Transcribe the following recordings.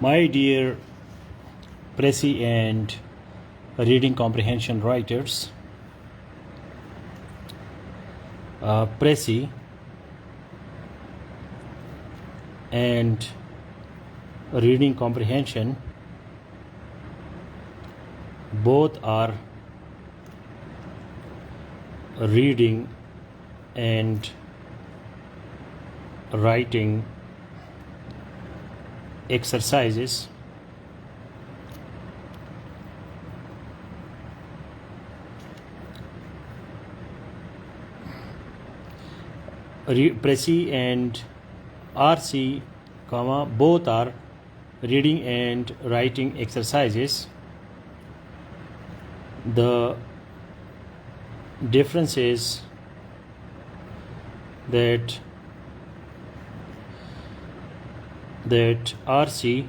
My dear Pressy and reading comprehension writers, Pressy and reading comprehension both are reading and writing exercises. Pressy and RC, both are reading and writing exercises. The difference is that RC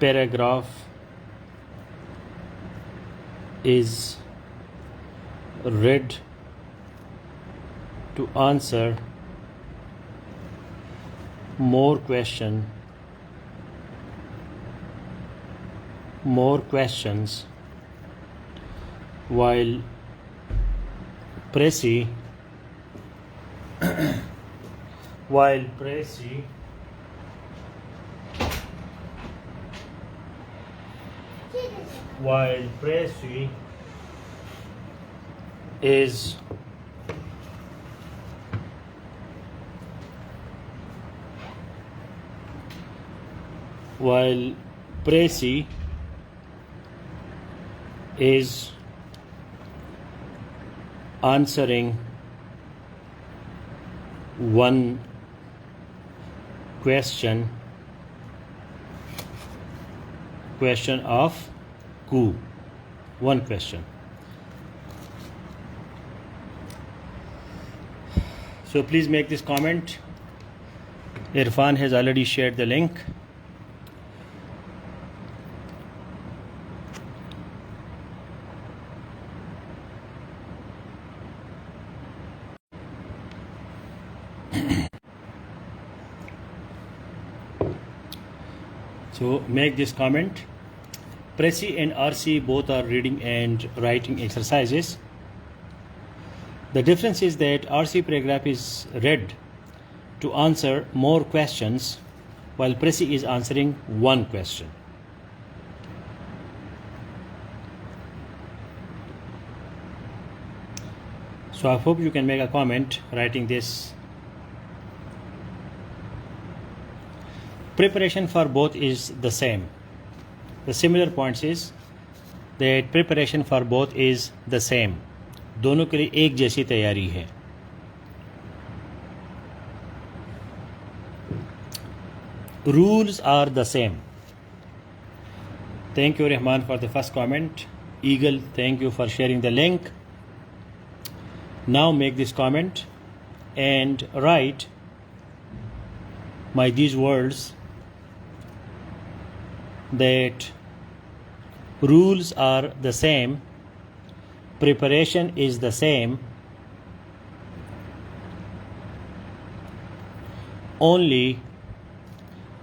paragraph is read to answer more questions, while Pressy is answering one question of Q. One question. So please make this comment. Irfan has already shared the link. So make this comment. Pressy and RC both are reading and writing exercises. The difference is that RC paragraph is read to answer more questions, while Pressy is answering one question. So I hope you can make a comment writing this. Preparation for both is the same. The similar points is that preparation for both is the same. दोनों के लिए एक जैसी तैयारी है. Rules are the same. Thank you, Rahman, for the first comment. Eagle, thank you for sharing the link. Now make this comment and write these words, that rules are the same, preparation is the same, only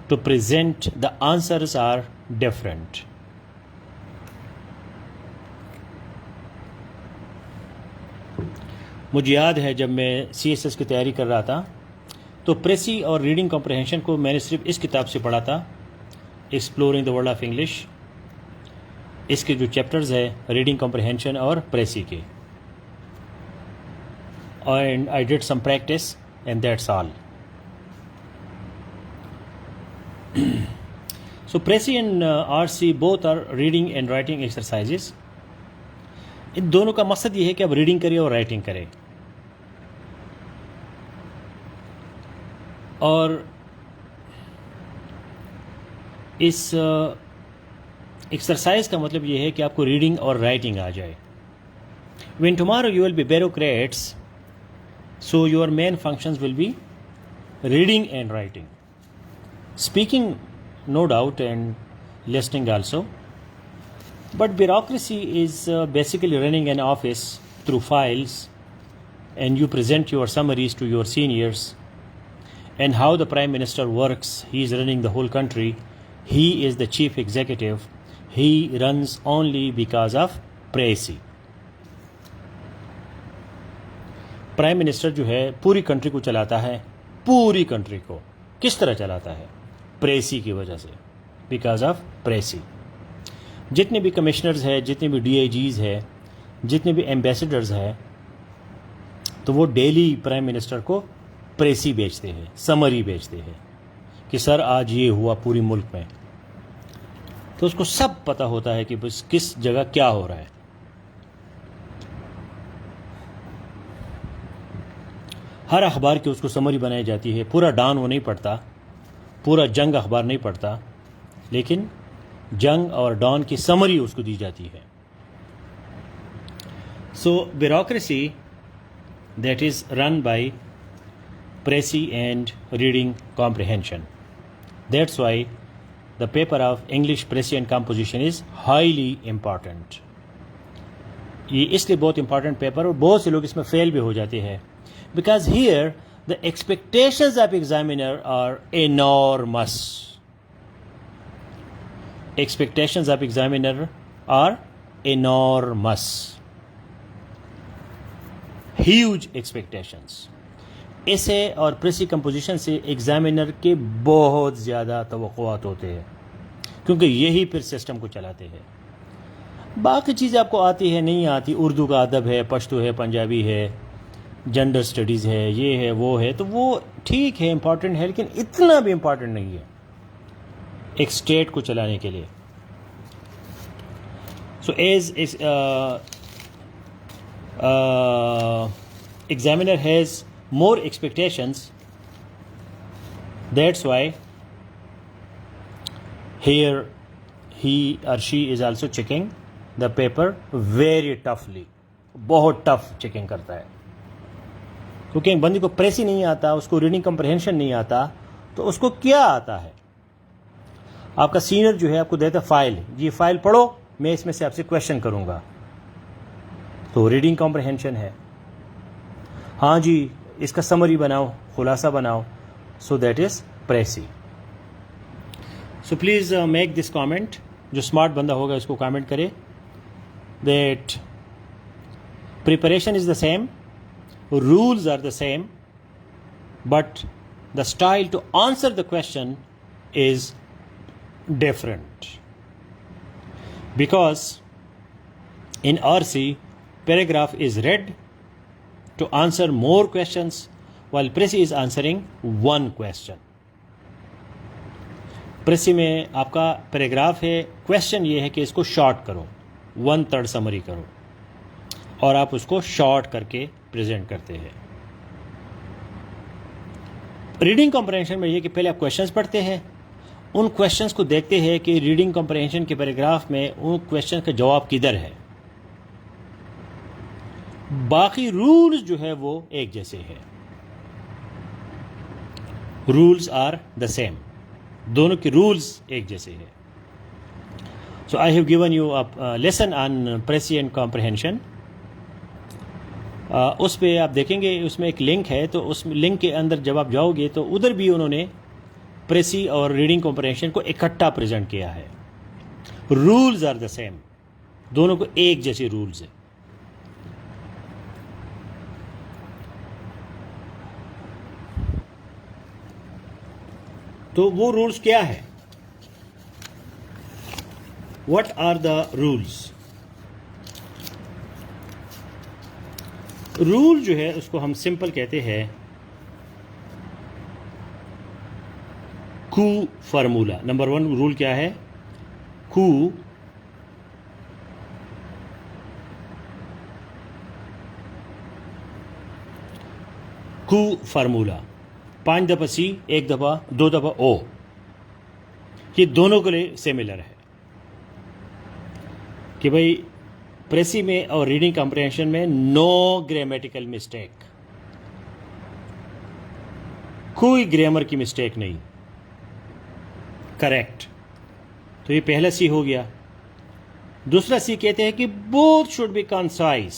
to present the answers are different. मुझे याद है जब मैं CSS की तैयारी कर रहा था तो प्रेसी और रीडिंग कॉम्प्रहेंशन को मैंने सिर्फ इस किताब से पढ़ा था, exploring the world of English. इसके जो चैप्टर्स है रीडिंग कॉम्प्रहेंशन और प्रेसी के, and I did some practice and that's all. So precis and RC both are reading and writing exercises. इन दोनों का मकसद ये है कि आप रीडिंग करें और राइटिंग करें. और इस एक्सरसाइज का मतलब ये है कि आपको रीडिंग और राइटिंग आ जाए. When tomorrow you will be bureaucrats, so your main functions will be reading and writing. Speaking no doubt and listening also, but bureaucracy is basically running an office through files, and you present your summaries to your seniors, and how the Prime Minister works. He is running the whole country. He is the chief executive. He runs only because of presi. Prime minister जो है पूरी country को चलाता है, पूरी country को किस तरह चलाता है? प्रेसी की वजह से, बिकॉज ऑफ प्रेसी। जितने भी कमिश्नर्स हैं, जितने भी DIGs हैं, जितने भी एम्बेसडर्स हैं, तो वो डेली प्राइम मिनिस्टर को प्रेसी बेचते हैं, समरी बेचते हैं कि सर आज ये हुआ पूरी मुल्क में। तो उसको सब पता होता है कि बस किस जगह क्या हो रहा है। हर अखबार की उसको समरी बनाई जाती है। पूरा डॉन वो नहीं पढ़ता, पूरा जंग अखबार नहीं पढ़ता, लेकिन जंग और डॉन की समरी उसको दी जाती है। So bureaucracy that is run by precis and reading comprehension. That's why the paper of English precis and composition is highly important. ये इसलिए बहुत इंपॉर्टेंट पेपर, और बहुत से लोग इसमें फेल भी हो जाते हैं, because here the expectations of examiner are enormous. Expectations of examiner are enormous. Huge expectations. ऐसे और प्रेसी कंपोजिशन से एग्जामिनर के बहुत ज़्यादा तवक्कुआत होते हैं, क्योंकि यही फिर सिस्टम को चलाते हैं। बाकी चीज़ें आपको आती है नहीं आती, उर्दू का अदब है, पश्तो है, पंजाबी है, जेंडर स्टडीज़ है, ये है वो है, तो वो ठीक है, इम्पॉर्टेंट है, लेकिन इतना भी इम्पॉर्टेंट नहीं है एक स्टेट को चलाने के लिए। So as examiner has more expectations, that's why here he or she is also checking the paper very toughly. बहुत टफ चेकिंग करता है, क्योंकि एक बंदी को प्रेस ही नहीं आता, उसको रीडिंग कम्प्रहेंशन नहीं आता, तो उसको क्या आता है? आपका सीनियर जो है आपको देता फाइल, ये फाइल पढ़ो, मैं इसमें से आपसे क्वेश्चन करूंगा, तो रीडिंग कॉम्प्रहेंशन है। हाँ जी, इसका समरी बनाओ, खुलासा बनाओ, so that is precis. So please make this comment. जो स्मार्ट बंदा होगा इसको कमेंट करे that preparation is the same, rules are the same, but the style to answer the question is different, because in RC paragraph is read to answer more questions, while Presi is answering one question. Presi में आपका paragraph है, question ये है कि इसको short करो, 1/3 summary करो, और आप उसको शॉर्ट करके प्रेजेंट करते हैं। रीडिंग कॉम्प्रहेंशन में ये कि पहले आप क्वेश्चंस पढ़ते हैं, उन क्वेश्चंस को देखते हैं कि रीडिंग कॉम्प्रहेंशन के पैराग्राफ में उन क्वेश्चन का जवाब किधर है। बाकी रूल्स जो है वो एक जैसे हैं, रूल्स आर द सेम, दोनों के रूल्स एक जैसे हैं। So I have given you a lesson on precis and comprehension. उस पे आप देखेंगे, उसमें एक लिंक है, तो उस लिंक के अंदर जब आप जाओगे तो उधर भी उन्होंने प्रेसी और रीडिंग कॉम्प्रहेंशन को इकट्ठा प्रेजेंट किया है। रूल्स आर द सेम, दोनों को एक जैसे रूल्स है। तो वो रूल्स क्या है? What are the rules? Rule जो है उसको हम सिंपल कहते हैं कू फार्मूला। नंबर 1 रूल क्या है? कू फार्मूला। 5 दफ़ा सी, 1 दफ़ा, 2 दफ़ा ओ, ये दोनों के लिए सिमिलर है कि भाई प्रेसी में और रीडिंग कॉम्प्रहेंशन में नो ग्रामेटिकल मिस्टेक, कोई ग्रामर की मिस्टेक नहीं, करेक्ट। तो ये पहला सी हो गया। दूसरा सी कहते हैं कि both should be concise.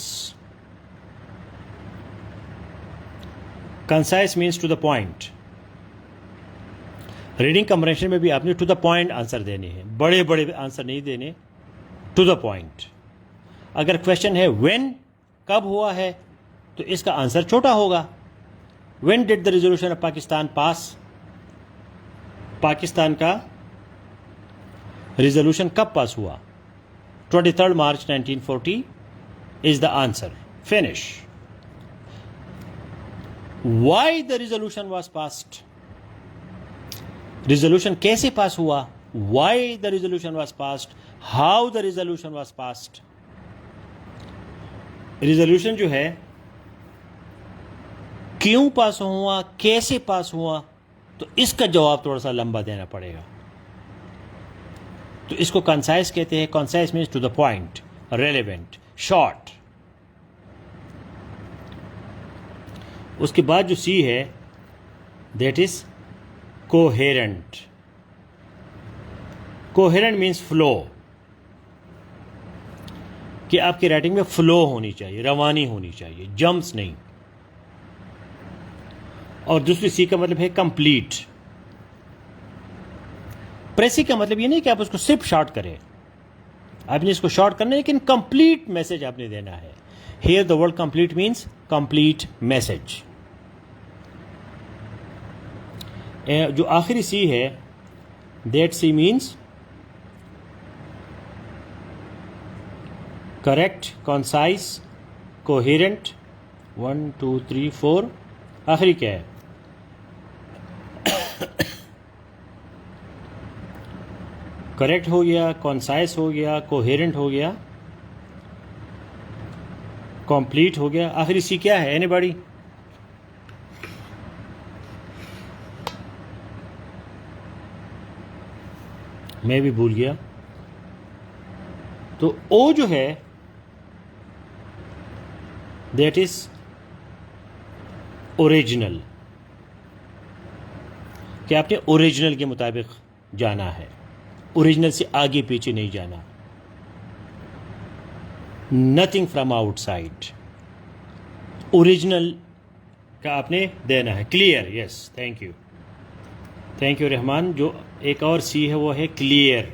Concise means to the point, reading comprehension में भी आपने टू द पॉइंट आंसर देने हैं, बड़े बड़े आंसर नहीं देने, टू द पॉइंट। अगर क्वेश्चन है व्हेन, कब हुआ है, तो इसका आंसर छोटा होगा। When did the resolution of Pakistan pass, Pakistan का रेजोल्यूशन कब पास हुआ, 23 March 1940 is the answer. Finish. Why the resolution was passed, resolution कैसे पास हुआ, why the resolution was passed, how the resolution was passed. Resolution जो है क्यों पास हुआ, कैसे पास हुआ, तो इसका जवाब थोड़ा सा लंबा देना पड़ेगा। तो इसको कंसाइज कहते हैं। Concise means to the point, relevant, short. उसके बाद जो सी है that is coherent. Coherent means flow, कि आपकी राइटिंग में फ्लो होनी चाहिए, रवानी होनी चाहिए, जंप्स नहीं। और दूसरी सी का मतलब है कंप्लीट। प्रेसी का मतलब ये नहीं कि आप उसको सिर्फ शॉर्ट करें, आपने इसको शॉर्ट करना है, लेकिन कंप्लीट मैसेज आपने देना है। Here the word complete means complete message. जो आखिरी सी है that C means correct, concise, coherent. 1 2 3 4, आखिरी क्या है, करेक्ट हो गया, कॉन्साइज हो गया, कोहेरेंट हो गया, कंप्लीट हो गया। आखिरी सी क्या है, एनीबॉडी? मैं भी भूल गया। तो ओ जो है दैट इज ओरिजिनल, कि आपने ओरिजिनल के मुताबिक जाना है, ओरिजिनल से आगे पीछे नहीं जाना। नथिंग फ्रॉम आउटसाइड, ओरिजिनल का आपने देना है। Clear, yes, thank you, thank you Rahman. जो एक और सी है वो है क्लियर।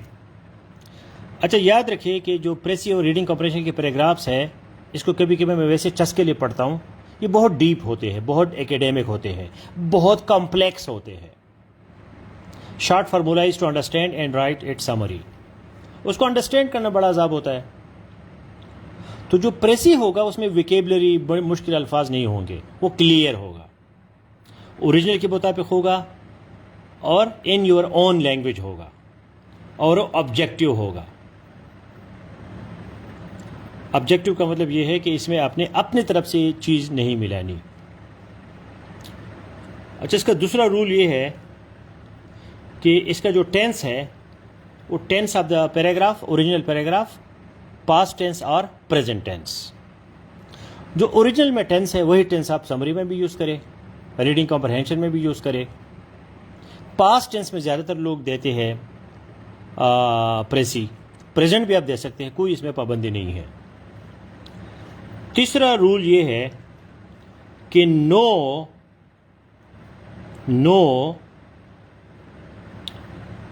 अच्छा, याद रखिए कि जो प्रेसी और रीडिंग कॉम्प्रहेंशन के पैराग्राफ्स है, इसको कभी कभी मैं वैसे चस्के लिए पढ़ता हूँ, ये बहुत डीप होते हैं, बहुत एकेडमिक होते हैं, बहुत कॉम्प्लेक्स होते हैं। Short formula is to understand and write it summary. उसको अंडरस्टैंड करना बड़ा अजाब होता है। तो जो प्रेसी होगा उसमें विकेबलरी, बड़े मुश्किल अल्फाज नहीं होंगे, वो क्लियर होगा, ओरिजिनल के मुताबिक होगा और इन योर ओन लैंग्वेज होगा, और ऑब्जेक्टिव होगा। ऑब्जेक्टिव का मतलब यह है कि इसमें आपने अपने तरफ से चीज़ नहीं मिलानी। अच्छा, इसका दूसरा रूल ये है कि इसका जो टेंस है वो tense of the paragraph, original paragraph, past tense और प्रेजेंट टेंस। जो ओरिजिनल में टेंस है वही टेंस आप समरी में भी यूज़ करें, रीडिंग कॉम्प्रहेंशन में भी यूज़ करें। पास्ट टेंस में ज़्यादातर लोग देते हैं प्रेसी, प्रेजेंट भी आप दे सकते हैं, कोई इसमें पाबंदी नहीं है। तीसरा रूल ये है कि नो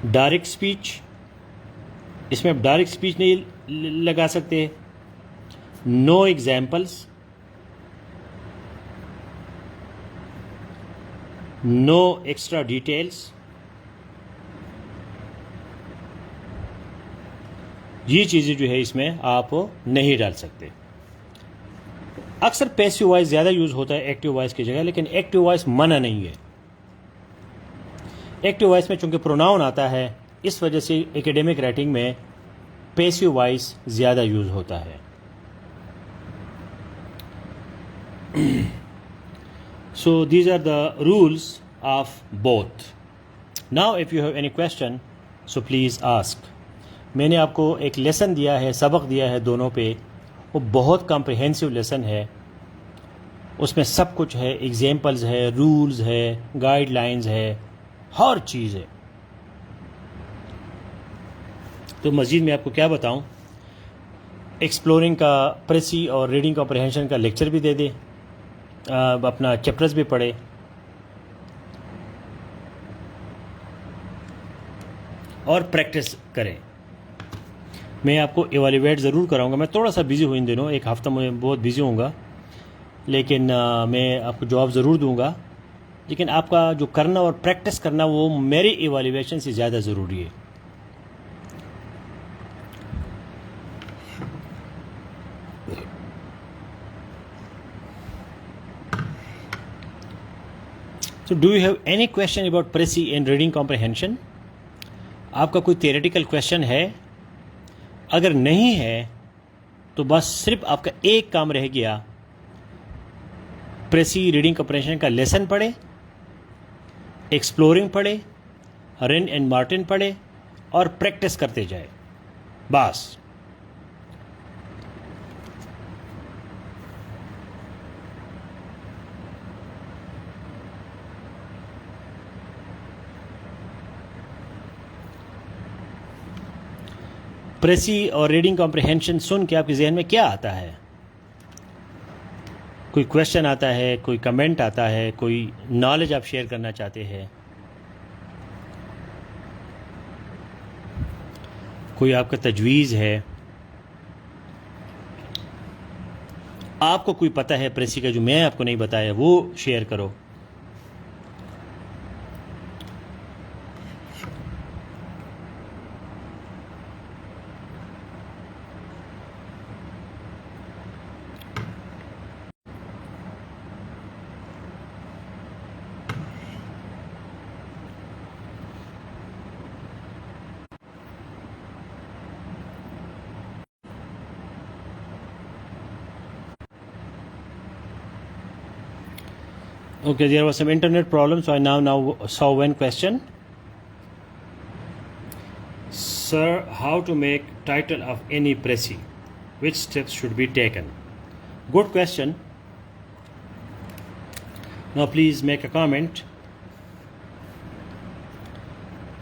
डायरेक्ट स्पीच, इसमें आप डायरेक्ट स्पीच नहीं लगा सकते। No examples, no extra details, ये चीज़ें जो है इसमें आप नहीं डाल सकते। अक्सर पैसिव वॉइस ज़्यादा यूज़ होता है एक्टिव वॉइस की जगह, लेकिन एक्टिव वॉइस मना नहीं है। एक्टिव वॉइस में चूंकि प्रोनाउन आता है, इस वजह से एकेडमिक राइटिंग में पैसिव वॉइस ज़्यादा यूज़ होता है। So these are the rules of both. Now if you have any question, so please ask. मैंने आपको एक लेसन दिया है, सबक दिया है दोनों पे, वो बहुत कॉम्प्रिहेंसिव लेसन है। उसमें सब कुछ है, एग्जाम्पल्स है, रूल्स है, गाइडलाइंस है, हर चीज़ है। तो मज़ीद मैं आपको क्या बताऊं, एक्सप्लोरिंग का प्रेसी और रीडिंग कॉम्प्रिहेंशन का लेक्चर भी दे दे, अपना चैप्टर्स भी पढ़े। और प्रैक्टिस करें। मैं आपको एवेल्युएट ज़रूर कराऊंगा। मैं थोड़ा सा बिज़ी हूँ इन दिनों, एक हफ़्ता मैं बहुत बिज़ी होऊंगा, लेकिन मैं आपको जवाब ज़रूर दूंगा। लेकिन आपका जो करना और प्रैक्टिस करना वो मेरी एवेल्युएशन से ज़्यादा ज़रूरी है। So do you have any question about Prezi and reading comprehension? आपका कोई theoretical question है? अगर नहीं है तो बस सिर्फ आपका एक काम रह गया, Prezi रीडिंग comprehension का लेसन पढ़े, एक्सप्लोरिंग पढ़े, रिन एंड मार्टिन पढ़े और प्रैक्टिस करते जाए, बस। प्रेसी और रीडिंग कॉम्प्रिहेंशन सुन के आपके जहन में क्या आता है? कोई क्वेश्चन आता है, कोई कमेंट आता है, कोई नॉलेज आप शेयर करना चाहते हैं, कोई आपका तजवीज़ है, आपको कोई पता है प्रेसी का जो मैं आपको नहीं बताया, वो शेयर करो। Okay, there was some internet problem, so I now saw one question. Sir, how to make title of any Prezi? Which steps should be taken? Good question. Now please make a comment.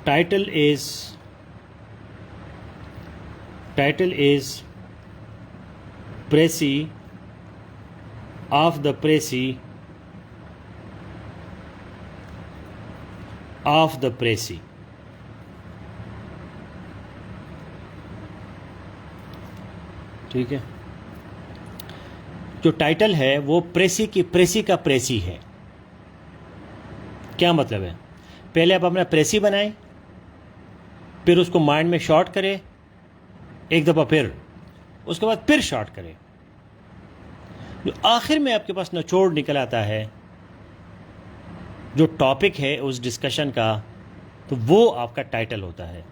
Title is Prezi of the Prezi of the Prezi. ठीक है, जो title है वो प्रेसी का प्रेसी है। क्या मतलब है? पहले आप अपना प्रेसी बनाएं, फिर उसको माइंड में शॉर्ट करें एक दफ़ा, फिर उसके बाद फिर शॉर्ट करें, जो आखिर में आपके पास निचोड़ निकल आता है, जो टॉपिक है उस डिस्कशन का, तो वो आपका टाइटल होता है।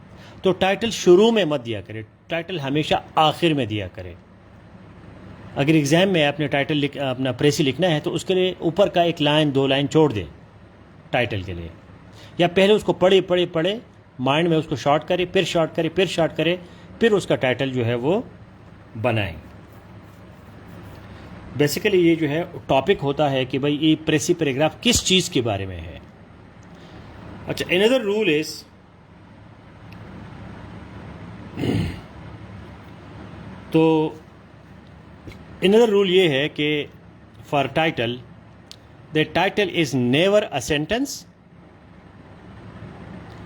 तो टाइटल शुरू में मत दिया करें, टाइटल हमेशा आखिर में दिया करें। अगर एग्ज़ाम में आपने टाइटल अपना प्रेसी लिखना है तो उसके लिए ऊपर का एक लाइन 2 लाइन छोड़ दें टाइटल के लिए, या पहले उसको पढ़े माइंड में उसको शॉर्ट करें, फिर शॉर्ट करें, फिर शॉर्ट करें, फिर उसका टाइटल जो है वो बनाएं। बेसिकली ये जो है टॉपिक होता है कि भाई ये प्रेसी पैराग्राफ किस चीज़ के बारे में है। अच्छा, अनदर रूल इज, तो अनदर रूल ये है कि for title, the title is never a sentence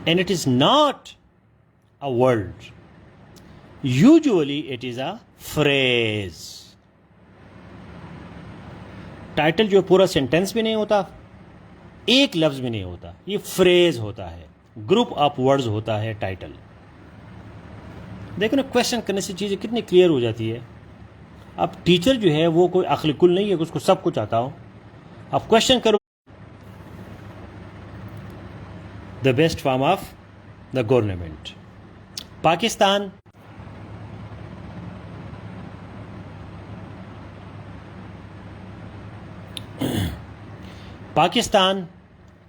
and it is not a word, usually it is a phrase. Title जो पूरा सेंटेंस भी नहीं होता, एक लफ्ज भी नहीं होता, ये फ्रेज होता है, ग्रुप ऑफ वर्ड्स होता है टाइटल। देखो ना, क्वेश्चन करने से चीज़ें कितनी क्लियर हो जाती है। अब टीचर जो है वो कोई अक्ल कुल नहीं है कि उसको सब कुछ आता हो। आप क्वेश्चन करो। The best form of the government Pakistan, Pakistan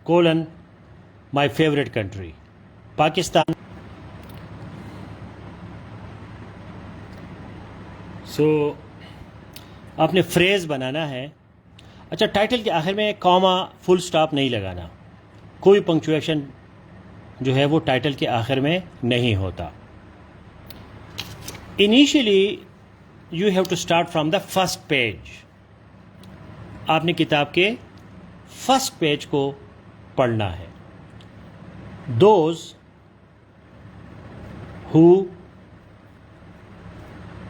colon my favourite country, Pakistan. So आपने फ्रेज बनाना है। अच्छा, टाइटल के आखिर में कॉमा फुल स्टॉप नहीं लगाना, कोई पंक्चुएशन जो है वो टाइटल के आखिर में नहीं होता। Initially you have to start from the first page. आपने किताब के फर्स्ट पेज को पढ़ना है। Those who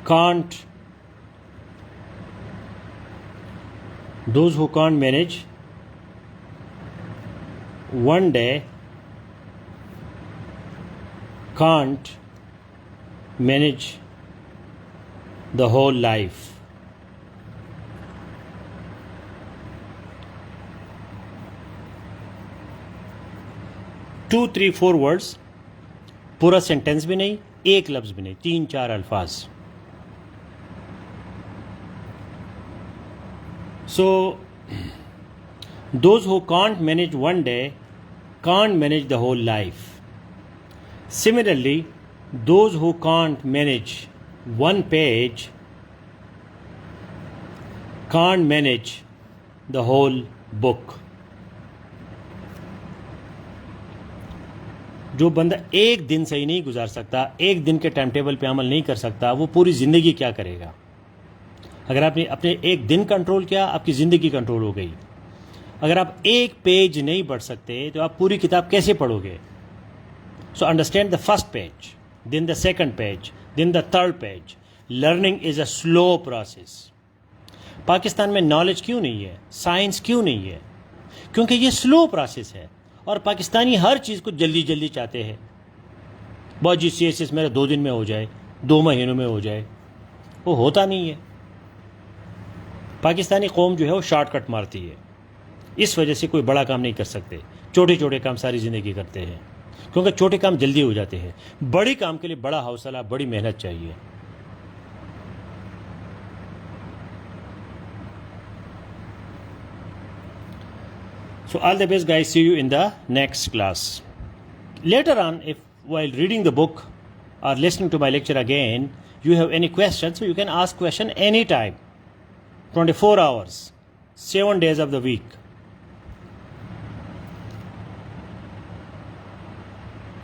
can't manage one day can't manage the whole life. Two, three, four words, पूरा सेंटेंस भी नहीं, एक लफ्ज़ भी नहीं, 3-4 अल्फाज. So, those who can't manage one day can't manage the whole life. Similarly, those who can't manage one page can't manage the whole book. जो बंदा एक दिन सही नहीं गुजार सकता, एक दिन के टाइम टेबल पे अमल नहीं कर सकता, वो पूरी ज़िंदगी क्या करेगा? अगर आपने अपने एक दिन कंट्रोल किया, आपकी ज़िंदगी कंट्रोल हो गई. अगर आप एक पेज नहीं पढ़ सकते तो आप पूरी किताब कैसे पढ़ोगे? So understand the first page, then the second page, then the third page. Learning is a slow process. Pakistan में नॉलेज क्यों नहीं है, साइंस क्यों नहीं है? क्योंकि ये स्लो प्रोसेस है और पाकिस्तानी हर चीज़ को जल्दी जल्दी चाहते हैं. बहुत जी CSS मेरा 2 दिन में हो जाए, 2 महीनों में हो जाए, वो होता नहीं है. पाकिस्तानी कौम जो है वो शॉर्टकट मारती है. इस वजह से कोई बड़ा काम नहीं कर सकते, छोटे छोटे काम सारी ज़िंदगी करते हैं, क्योंकि छोटे काम जल्दी हो जाते हैं. बड़ी काम के लिए बड़ा हौसला, बड़ी मेहनत चाहिए. So all the best guys, see you in the next class. Later on, if while reading the book or listening to my lecture again, you have any questions, so you can ask question anytime, 24 hours, 7 days of the week.